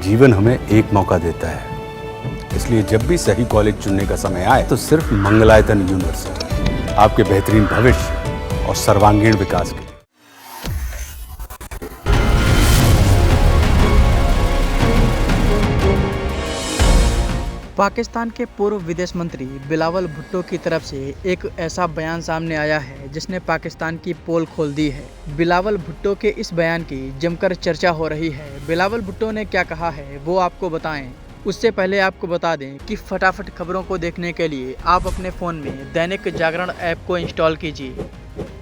जीवन हमें एक मौका देता है, इसलिए जब भी सही कॉलेज चुनने का समय आए तो सिर्फ मंगलायतन यूनिवर्सिटी आपके बेहतरीन भविष्य और सर्वांगीण विकास के लिए। पाकिस्तान के पूर्व विदेश मंत्री बिलावल भुट्टो की तरफ से एक ऐसा बयान सामने आया है जिसने पाकिस्तान की पोल खोल दी है। बिलावल भुट्टो के इस बयान की जमकर चर्चा हो रही है। बिलावल भुट्टो ने क्या कहा है वो आपको बताएं। उससे पहले आपको बता दें कि फटाफट खबरों को देखने के लिए आप अपने फ़ोन में दैनिक जागरण ऐप को इंस्टॉल कीजिए।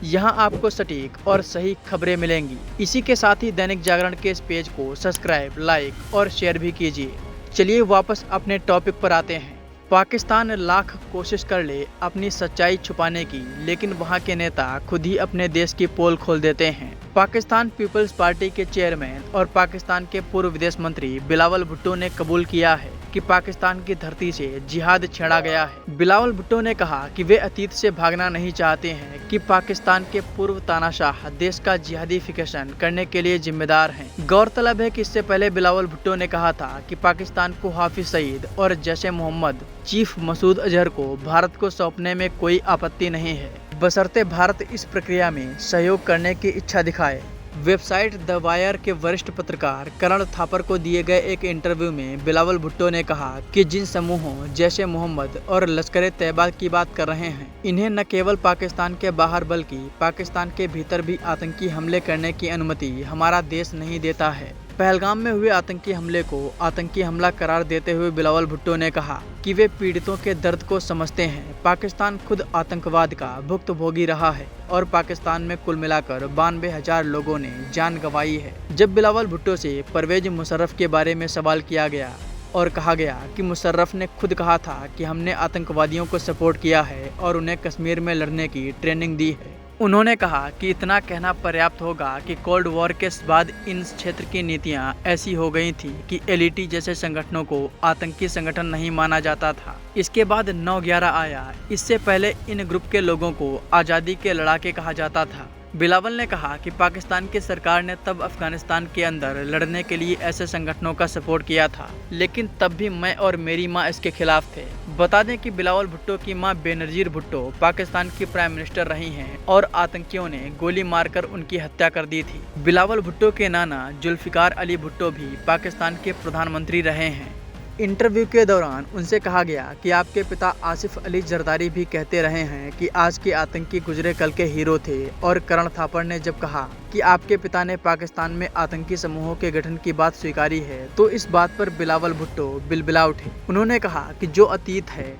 यहाँ आपको सटीक और सही खबरें मिलेंगी। इसी के साथ ही दैनिक जागरण के इस पेज को सब्सक्राइब, लाइक और शेयर भी कीजिए। चलिए वापस अपने टॉपिक पर आते हैं। पाकिस्तान लाख कोशिश कर ले अपनी सच्चाई छुपाने की, लेकिन वहां के नेता खुद ही अपने देश की पोल खोल देते हैं। पाकिस्तान पीपल्स पार्टी के चेयरमैन और पाकिस्तान के पूर्व विदेश मंत्री बिलावल भुट्टो ने कबूल किया है कि पाकिस्तान की धरती से जिहाद छेड़ा गया है। बिलावल भुट्टो ने कहा कि वे अतीत से भागना नहीं चाहते हैं कि पाकिस्तान के पूर्व तानाशाह देश का जिहादीफिकेशन करने के लिए जिम्मेदार हैं। गौरतलब है कि इससे पहले बिलावल भुट्टो ने कहा था कि पाकिस्तान को हाफिज सईद और जैश मोहम्मद चीफ मसूद अजहर को भारत को सौंपने में कोई आपत्ति नहीं है, बशर्ते भारत इस प्रक्रिया में सहयोग करने की इच्छा दिखाए। वेबसाइट द वायर के वरिष्ठ पत्रकार करण थापर को दिए गए एक इंटरव्यू में बिलावल भुट्टो ने कहा कि जिन समूहों जैश मोहम्मद और लश्कर तैयबा की बात कर रहे हैं, इन्हें न केवल पाकिस्तान के बाहर बल्कि पाकिस्तान के भीतर भी आतंकी हमले करने की अनुमति हमारा देश नहीं देता है। पहलगाम में हुए आतंकी हमले को आतंकी हमला करार देते हुए बिलावल भुट्टो ने कहा कि वे पीड़ितों के दर्द को समझते हैं। पाकिस्तान खुद आतंकवाद का भुक्तभोगी रहा है और पाकिस्तान में कुल मिलाकर 92,000 लोगों ने जान गंवाई है। जब बिलावल भुट्टो से परवेज मुशर्रफ के बारे में सवाल किया गया और कहा गया कि मुशर्रफ ने खुद कहा था कि हमने आतंकवादियों को सपोर्ट किया है और उन्हें कश्मीर में लड़ने की ट्रेनिंग दी है, उन्होंने कहा कि इतना कहना पर्याप्त होगा कि कोल्ड वॉर के बाद इन क्षेत्र की नीतियां ऐसी हो गई थी कि एलईटी जैसे संगठनों को आतंकी संगठन नहीं माना जाता था। इसके बाद 9/11 आया। इससे पहले इन ग्रुप के लोगों को आज़ादी के लड़ाके कहा जाता था। बिलावल ने कहा कि पाकिस्तान की सरकार ने तब अफगानिस्तान के अंदर लड़ने के लिए ऐसे संगठनों का सपोर्ट किया था, लेकिन तब भी मैं और मेरी मां इसके खिलाफ थे। बता दें कि बिलावल भुट्टो की मां बेनजीर भुट्टो पाकिस्तान की प्राइम मिनिस्टर रही हैं और आतंकियों ने गोली मारकर उनकी हत्या कर दी थी। बिलावल भुट्टो के नाना जुल्फिकार अली भुट्टो भी पाकिस्तान के प्रधानमंत्री रहे हैं। इंटरव्यू के दौरान उनसे कहा गया कि आपके पिता आसिफ अली जरदारी भी कहते रहे हैं कि आज के आतंकी गुजरे कल के हीरो थे। और करण थापर ने जब कहा कि आपके पिता ने पाकिस्तान में आतंकी समूहों के गठन की बात स्वीकारी है, तो इस बात पर बिलावल भुट्टो बिलबिला उठे। उन्होंने कहा कि जो अतीत है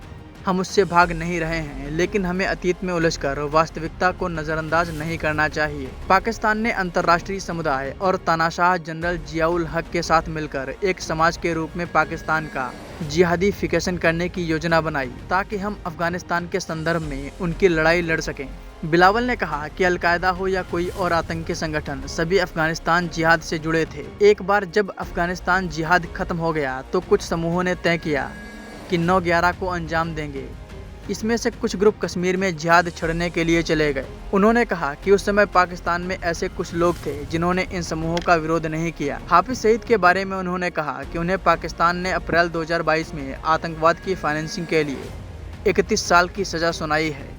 हम उससे भाग नहीं रहे हैं, लेकिन हमें अतीत में उलझकर वास्तविकता को नज़रअंदाज नहीं करना चाहिए। पाकिस्तान ने अंतर्राष्ट्रीय समुदाय और तानाशाह जनरल जियाउल हक के साथ मिलकर एक समाज के रूप में पाकिस्तान का जिहादीफिकेशन करने की योजना बनाई ताकि हम अफगानिस्तान के संदर्भ में उनकी लड़ाई लड़ सकें। बिलावल ने कहा कि अलकायदा हो या कोई और आतंकी संगठन, सभी अफगानिस्तान जिहाद से जुड़े थे। एक बार जब अफगानिस्तान जिहाद खत्म हो गया तो कुछ समूहों ने तय किया कि 9/11 को अंजाम देंगे। इसमें से कुछ ग्रुप कश्मीर में जिहाद छड़ने के लिए चले गए। उन्होंने कहा कि उस समय पाकिस्तान में ऐसे कुछ लोग थे जिन्होंने इन समूहों का विरोध नहीं किया। हाफिज सईद के बारे में उन्होंने कहा कि उन्हें पाकिस्तान ने अप्रैल 2022 में आतंकवाद की फाइनेंसिंग के लिए 31 साल की सजा सुनाई है।